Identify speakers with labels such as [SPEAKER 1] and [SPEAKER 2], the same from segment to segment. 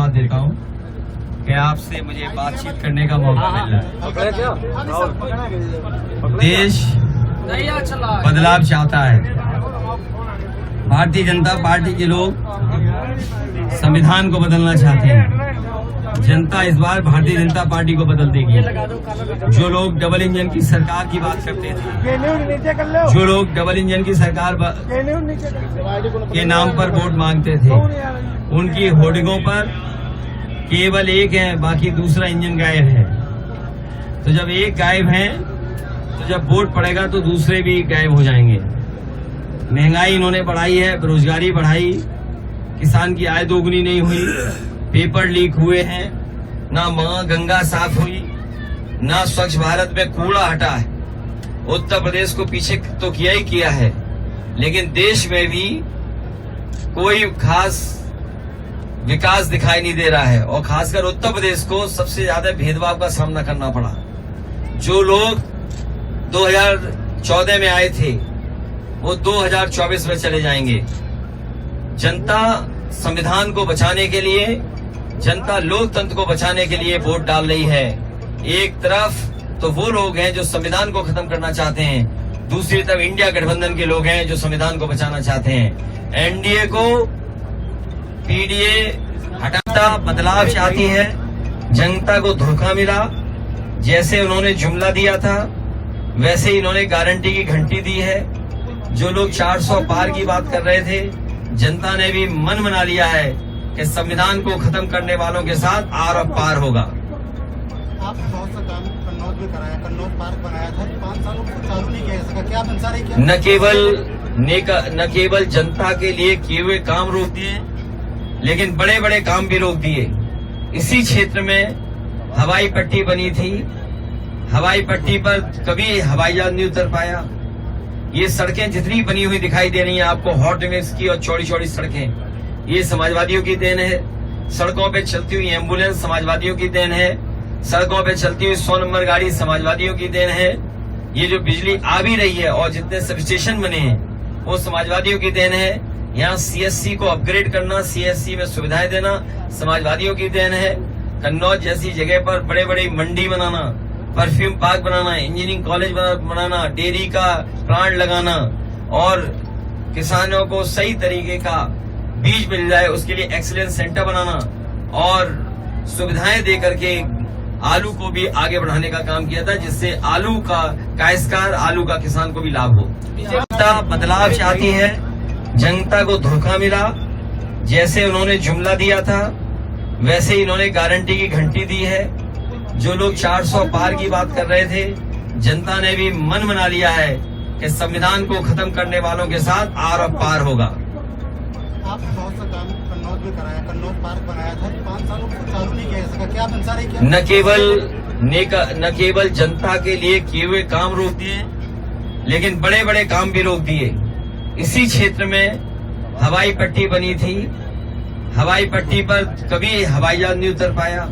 [SPEAKER 1] धन्यवाद देता हूँ कि आपसे मुझे बातचीत करने का मौका मिल रहा है। देश बदलाव चाहता है। भारतीय जनता पार्टी के लोग संविधान को बदलना चाहते हैं। जनता इस बार भारतीय जनता पार्टी को बदल देगी। जो लोग डबल इंजन की सरकार की बात करते थे, जो लोग डबल इंजन की सरकार के नाम पर वोट मांगते थे, उनकी होर्डिंगों पर केवल एक है, बाकी दूसरा इंजन गायब है। तो जब एक गायब है तो जब वोट पड़ेगा तो दूसरे भी गायब हो जाएंगे। महंगाई इन्होंने बढ़ाई है, बेरोजगारी बढ़ाई, किसान की आय दोगुनी नहीं हुई, पेपर लीक हुए हैं, ना मां गंगा साफ हुई, ना स्वच्छ भारत में कूड़ा हटा है। उत्तर प्रदेश को पीछे तो किया ही किया है, लेकिन देश में भी कोई खास विकास दिखाई नहीं दे रहा है। और खासकर उत्तर प्रदेश को सबसे ज्यादा भेदभाव का सामना करना पड़ा। जो लोग 2014 में आए थे वो 2024 में चले जाएंगे। जनता संविधान को बचाने के लिए, जनता लोकतंत्र को बचाने के लिए वोट डाल रही है। एक तरफ तो वो लोग हैं जो संविधान को खत्म करना चाहते हैं, दूसरी तरफ इंडिया गठबंधन के लोग हैं जो संविधान को बचाना चाहते हैं। एनडीए को पीडीए हटाता बदलाव चाहती है। जनता को धोखा मिला। जैसे उन्होंने जुमला दिया था वैसे ही इन्होंने गारंटी की घंटी दी है। जो लोग 400 पार की बात कर रहे थे, जनता ने भी मन बना लिया है कि संविधान को खत्म करने वालों के साथ आर और पार होगा।
[SPEAKER 2] आप बहुत सा काम कन्नौज में कराया, कन्नौज पार्क बनाया था, 5 सालों को चालू नहीं किया इसका, क्या मंशा रही?
[SPEAKER 1] न केवल जनता के लिए किए हुए काम रोक दिए, लेकिन बड़े बड़े काम भी रोक दिए। इसी क्षेत्र में हवाई पट्टी बनी थी, हवाई पट्टी पर कभी हवाई जहाज नहीं उतर पाया। ये सड़कें जितनी बनी हुई दिखाई दे रही हैं आपको, हॉट मिक्स की और चौड़ी चौड़ी सड़कें, ये समाजवादियों की देन है। सड़कों पे चलती हुई एम्बुलेंस समाजवादियों की देन है। सड़कों पे चलती हुई 100 नंबर गाड़ी समाजवादियों की देन है। ये जो बिजली आ भी रही है और जितने सब स्टेशन बने हैं वो समाजवादियों की देन है। यहाँ सीएससी को अपग्रेड करना, सीएससी में सुविधाएं देना समाजवादियों की देन है। कन्नौज जैसी जगह पर बड़े बड़े मंडी बनाना, परफ्यूम पार्क बनाना, इंजीनियरिंग कॉलेज बनाना, डेयरी का प्लांट लगाना और किसानों को सही तरीके का बीज मिल जाए उसके लिए एक्सीलेंस सेंटर बनाना और सुविधाएं दे करके आलू को भी आगे बढ़ाने का काम किया था, जिससे आलू का काश्तकार, आलू का किसान को भी लाभ हो। जनता बदलाव चाहती है। जनता को धोखा मिला। जैसे उन्होंने जुमला दिया था वैसे ही इन्होंने गारंटी की घंटी दी है। जो लोग 400 पार की बात कर रहे थे, जनता ने भी मन बना लिया है कि संविधान को खत्म करने वालों के साथ आर और पार होगा।
[SPEAKER 2] आप बहुत सा काम कन्नौज में कराया, कन्नौज पार्क बनाया था, 5 सालों को चालू नहीं किया इसका, क्या मंशा रही?
[SPEAKER 1] न केवल जनता के लिए किए हुए काम रोक दिए, लेकिन बड़े बड़े काम भी रोक दिए। इसी क्षेत्र में हवाई पट्टी बनी थी, हवाई पट्टी पर कभी हवाई जहाज नहीं उतर पाया।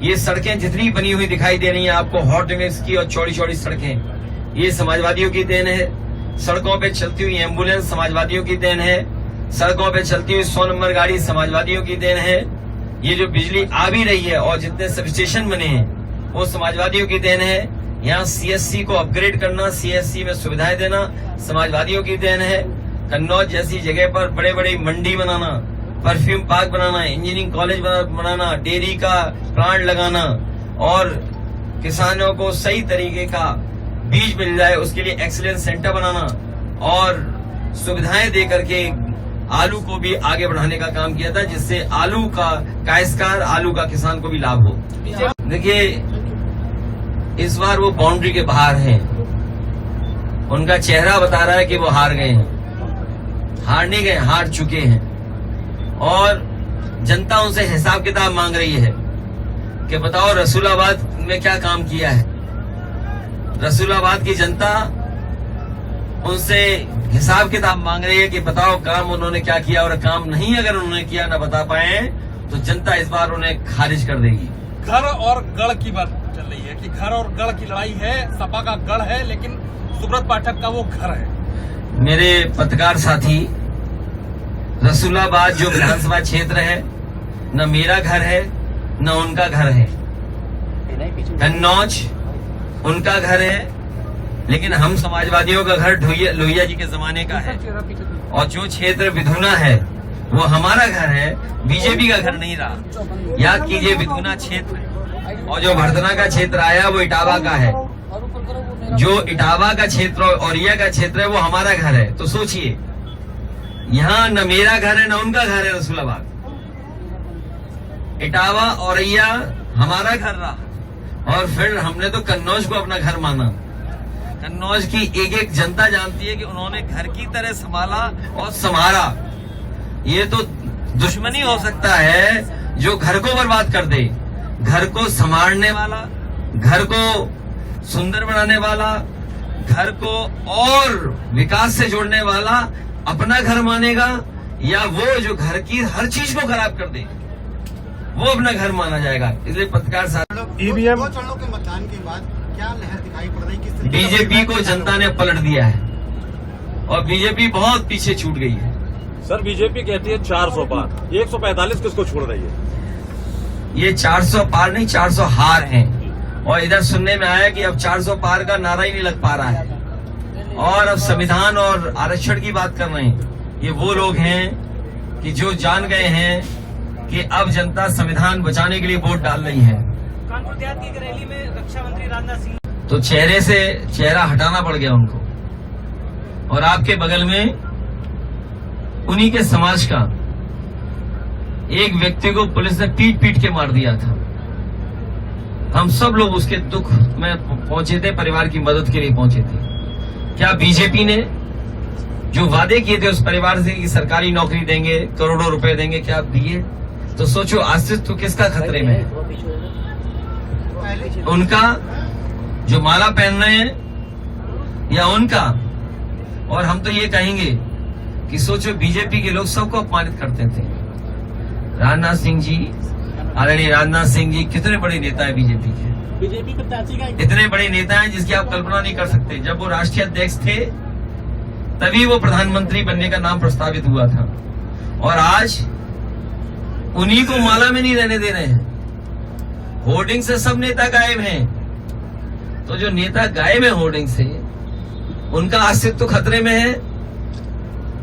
[SPEAKER 1] ये सड़कें जितनी बनी हुई दिखाई दे रही हैं आपको, हॉट मिक्स की और चौड़ी चौड़ी सड़कें, ये समाजवादियों की देन है। सड़कों पे चलती हुई एम्बुलेंस समाजवादियों की देन है। सड़कों पे चलती हुई 100 नंबर गाड़ी समाजवादियों की देन है। ये जो बिजली आ भी रही है और जितने सब स्टेशन बने हैं वो समाजवादियों की देन है। यहाँ सीएससी को अपग्रेड करना, सीएससी में सुविधाएं देना समाजवादियों की देन है। कन्नौज जैसी जगह पर बड़े बड़े मंडी बनाना, परफ्यूम पार्क बनाना, इंजीनियरिंग कॉलेज बनाना, डेयरी का प्लांट लगाना और किसानों को सही तरीके का बीज मिल जाए उसके लिए एक्सीलेंस सेंटर बनाना और सुविधाएं दे करके आलू को भी आगे बढ़ाने का काम किया था, जिससे आलू का काश्तकार, आलू का किसान को भी लाभ हो। देखिए, इस बार वो बाउंड्री के बाहर हैं। उनका चेहरा बता रहा है कि वो हार गए हैं। हार नहीं गए, हार चुके हैं और जनता उनसे हिसाब किताब मांग रही है कि बताओ रसूलाबाद में क्या काम किया है। रसूलाबाद की जनता उनसे हिसाब किताब मांग रही है कि बताओ काम उन्होंने क्या किया, और काम नहीं अगर उन्होंने किया ना बता पाए तो जनता इस बार उन्हें खारिज कर देगी।
[SPEAKER 3] घर और गढ़ की बात चल रही है कि घर और गढ़ की लड़ाई है। सपा का गढ़ है लेकिन सुब्रत पाठक का वो घर है।
[SPEAKER 1] मेरे पत्रकार साथी, रसूलाबाद जो विधानसभा क्षेत्र है न मेरा घर है न उनका घर है। कन्नौज उनका घर है, लेकिन हम समाजवादियों का घर लोहिया जी के जमाने का है। और जो क्षेत्र विधुना है वो हमारा घर है, बीजेपी का घर नहीं रहा। याद कीजिए, विधुना क्षेत्र और जो भरतना का क्षेत्र आया वो इटावा का है। जो इटावा का क्षेत्र और औरिया का क्षेत्र है वो हमारा घर है। तो सोचिए, यहाँ न मेरा घर है न उनका घर है। रसूलाबाद, इटावा औरिया हमारा घर रहा, और फिर हमने तो कन्नौज को अपना घर माना। कन्नौज की एक एक जनता जानती है कि उन्होंने घर की तरह संभाला और संवारा। ये तो दुश्मनी हो सकता है जो घर को बर्बाद कर दे। घर को संभालने वाला, घर को सुंदर बनाने वाला, घर को और विकास से जोड़ने वाला अपना घर मानेगा, या वो जो घर की हर चीज को खराब कर दे वो अपना घर माना जाएगा। इसलिए पत्रकार साहब,
[SPEAKER 2] ईवीएम 2 चरणों के मतदान के बाद क्या लहर दिखाई पड़ रही, किस तरीके
[SPEAKER 1] बीजेपी को जनता ने पलट दिया है और बीजेपी बहुत पीछे छूट गई है।
[SPEAKER 4] सर, बीजेपी कहती है 400 पार, 145 किसको छोड़ रही है?
[SPEAKER 1] ये 400 पार नहीं, 400 हार हैं। और इधर सुनने में आया कि अब 400 पार का नारा ही नहीं लग पा रहा है, और अब संविधान और आरक्षण की बात कर रहे हैं। ये वो लोग हैं कि जो जान गए हैं कि अब जनता संविधान बचाने के लिए वोट डाल रही है।
[SPEAKER 5] कानपुर देहात की एक रैली में रक्षा मंत्री राजनाथ सिंह,
[SPEAKER 1] तो चेहरे से चेहरा हटाना पड़ गया उनको। और आपके बगल में उन्हीं के समाज का एक व्यक्ति को पुलिस ने पीट पीट के मार दिया था। हम सब लोग उसके दुख में पहुंचे थे, परिवार की मदद के लिए पहुंचे थे। क्या बीजेपी ने जो वादे किए थे उस परिवार से कि सरकारी नौकरी देंगे, करोड़ों रुपए देंगे, क्या दिए? तो सोचो, अस्तित्व किसका खतरे में है? उनका जो माला पहन रहे हैं या उनका? और हम तो ये कहेंगे कि सोचो, बीजेपी के लोग सबको अपमानित करते थे। राजनाथ सिंह जी, आदरणीय राजनाथ सिंह जी कितने बड़े नेता है बीजेपी के।
[SPEAKER 5] बीजेपी प्रत्याशी का
[SPEAKER 1] इतने बड़े नेता हैं जिसकी आप कल्पना नहीं कर सकते। जब वो राष्ट्रीय अध्यक्ष थे तभी वो प्रधानमंत्री बनने का नाम प्रस्तावित हुआ था, और आज उन्हीं को माला में नहीं रहने दे रहे हैं। होर्डिंग से सब नेता गायब हैं। तो जो नेता गायब है होर्डिंग से, उनका अस्तित्व तो खतरे में है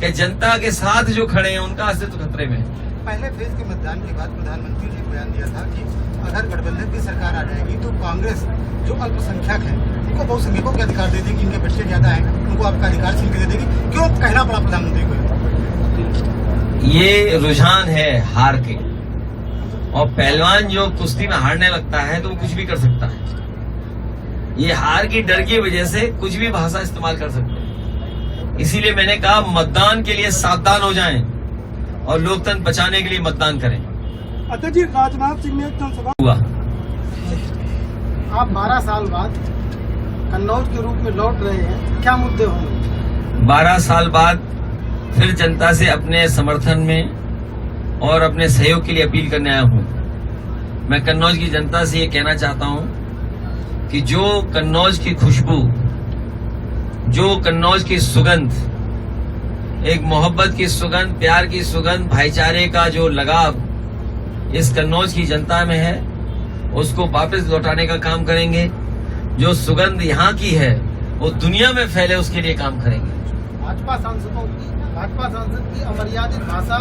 [SPEAKER 1] कि जनता के साथ जो खड़े हैं उनका अस्तित्व खतरे में है।
[SPEAKER 2] पहले फेज के मतदान के बाद प्रधानमंत्री ने बयान दिया था कि अगर गठबंधन की सरकार आ जाएगी तो कांग्रेस जो अल्पसंख्यक है उनको बहुसंख्यकों के अधिकार दे देगी, इनके बच्चे ज्यादा हैं उनको आपका अधिकार छीन के दे देगी। क्यों कहना पड़ा प्रधानमंत्री को?
[SPEAKER 1] ये रुझान है हार के, और पहलवान जो कुश्ती में हारने लगता है तो वो कुछ भी कर सकता है। ये हार की डर की वजह से कुछ भी भाषा इस्तेमाल कर सकते हैं। इसीलिए मैंने कहा, मतदान के लिए सावधान हो जाएं और लोकतंत्र बचाने के लिए मतदान करें।
[SPEAKER 5] अध्यक्ष जी, राजनाथ सिंह ने एक जनसभा
[SPEAKER 1] हुआ।
[SPEAKER 2] आप 12 साल बाद कन्नौज के रूप में लौट रहे हैं, क्या मुद्दे होंगे?
[SPEAKER 1] 12 साल बाद फिर जनता से अपने समर्थन में और अपने सहयोग के लिए अपील करने आया हूं। मैं कन्नौज की जनता से ये कहना चाहता हूं कि जो कन्नौज की खुशबू, जो कन्नौज की सुगंध, एक मोहब्बत की सुगंध, प्यार की सुगंध, भाईचारे का जो लगाव इस कन्नौज की जनता में है, उसको वापस लौटाने का काम करेंगे। जो सुगंध यहाँ की है वो दुनिया में फैले, उसके लिए काम करेंगे।
[SPEAKER 2] भाजपा सांसद की अमर्यादित भाषा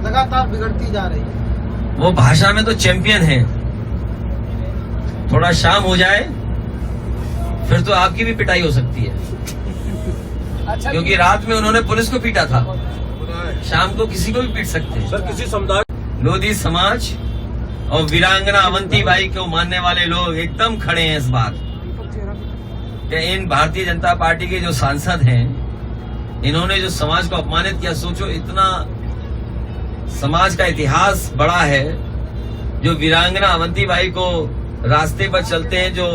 [SPEAKER 2] लगातार बिगड़ती जा रही है।
[SPEAKER 1] वो भाषा में तो चैंपियन है। थोड़ा शाम हो जाए फिर तो आपकी भी पिटाई हो सकती है, क्योंकि रात में उन्होंने पुलिस को पीटा था, शाम को किसी को भी पीट सकते हैं।
[SPEAKER 4] सर, किसी समुदाय,
[SPEAKER 1] लोधी समाज और वीरांगना अवंतीबाई को मानने वाले लोग एकदम खड़े हैं इस बात कि इन भारतीय जनता पार्टी के जो सांसद हैं, इन्होंने जो समाज को अपमानित किया। सोचो, इतना समाज का इतिहास बड़ा है, जो वीरांगना अवंतीबाई को रास्ते पर चलते हैं, जो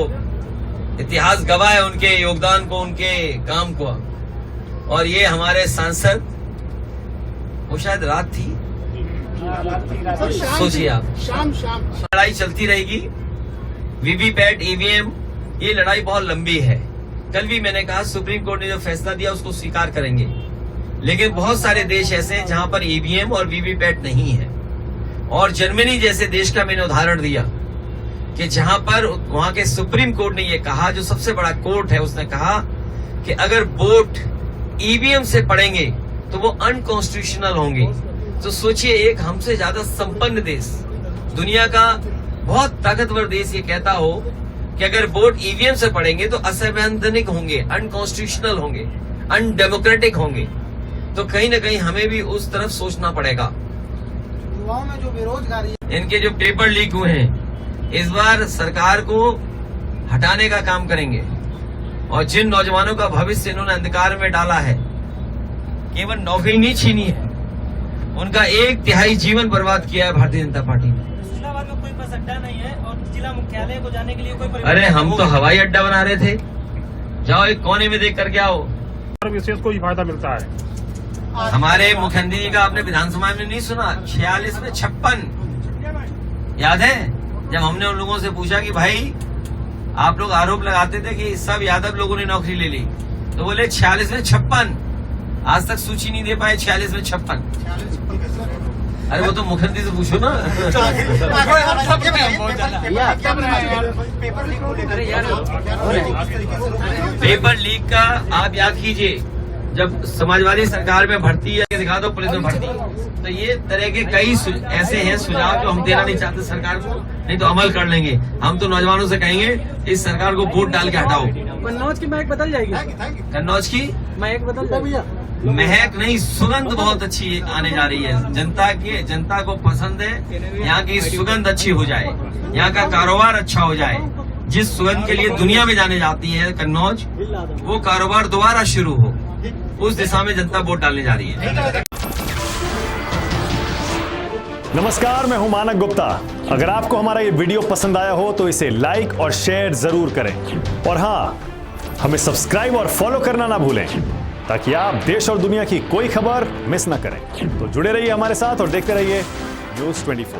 [SPEAKER 1] इतिहास गवाह है उनके योगदान को, उनके काम को, और ये हमारे सांसद, वो शायद रात थी, सोचिए आप,
[SPEAKER 2] शाम
[SPEAKER 1] लड़ाई चलती रहेगी। वीवीपैट, ईवीएम, ये लड़ाई बहुत लंबी है। कल भी मैंने कहा, सुप्रीम कोर्ट ने जो फैसला दिया उसको स्वीकार करेंगे, लेकिन बहुत सारे देश ऐसे हैं जहां पर ईवीएम और वीवीपैट नहीं है। और जर्मनी जैसे देश का मैंने उदाहरण दिया कि जहां पर वहां के सुप्रीम कोर्ट ने यह कहा, जो सबसे बड़ा कोर्ट है, उसने कहा कि अगर वोट ईवीएम से पड़ेंगे तो वो अनकॉन्स्टिट्यूशनल होंगे। तो सोचिए, एक हमसे ज्यादा संपन्न देश, दुनिया का बहुत ताकतवर देश ये कहता हो कि अगर वोट ईवीएम से पड़ेंगे तो असंवैधानिक होंगे, अनकॉन्स्टिट्यूशनल होंगे, अनडेमोक्रेटिक होंगे। तो कहीं ना कहीं हमें भी उस तरफ सोचना पड़ेगा।
[SPEAKER 2] युवाओं में जो बेरोजगारी है,
[SPEAKER 1] इनके जो पेपर लीक हुए हैं, इस बार सरकार को हटाने का काम करेंगे। और जिन नौजवानों का भविष्य इन्होंने अंधकार में डाला है, केवल नौकरी नहीं छीनी है, उनका 1/3 जीवन बर्बाद किया है भारतीय जनता पार्टी ने।
[SPEAKER 5] इस्लामाबाद में कोई बस अड्डा नहीं है और जिला मुख्यालय को जाने के लिए कोई
[SPEAKER 1] अरे हम तो हवाई अड्डा बना रहे थे, जाओ एक कोने में देख करके आओ।
[SPEAKER 6] विशेष को ही फायदा मिलता है।
[SPEAKER 1] हमारे मुख्यमंत्री जी का आपने विधानसभा में नहीं सुना, 46 में 56। याद है जब हमने उन लोगों से पूछा कि भाई आप लोग आरोप लगाते थे कि सब यादव लोगों ने नौकरी ले ली, तो बोले 46 में 56। आज तक सूची नहीं दे पाए 46 में 56। अरे वो तो मुख्यमंत्री से पूछो ना। पेपर लीक का आप याद कीजिए, जब समाजवादी सरकार में भर्ती है, दिखा दो पुलिस में भर्ती, तो ये तरह के कई ऐसे हैं सुझाव जो हम देना नहीं चाहते सरकार को, नहीं तो अमल कर लेंगे। हम तो नौजवानों से कहेंगे इस सरकार को वोट डाल के हटाओ।
[SPEAKER 5] कन्नौज की महक बदल जाएगी।
[SPEAKER 1] कन्नौज की
[SPEAKER 5] महक बदल जाएगी।
[SPEAKER 1] महक नहीं, सुगंध बहुत अच्छी आने जा रही है। जनता को पसंद है यहाँ की सुगंध अच्छी हो जाए, यहाँ का कारोबार अच्छा हो जाए। जिस सुगंध के लिए दुनिया में जाने जाती है कन्नौज, वो कारोबार दोबारा शुरू हो, उस दिशा में जनता वोट डालने जा रही है।
[SPEAKER 7] नमस्कार, मैं हूं मानक गुप्ता। अगर आपको हमारा ये वीडियो पसंद आया हो तो इसे लाइक और शेयर जरूर करें, और हाँ, हमें सब्सक्राइब और फॉलो करना ना भूलें ताकि आप देश और दुनिया की कोई खबर मिस ना करें। तो जुड़े रहिए हमारे साथ और देखते रहिए News 24।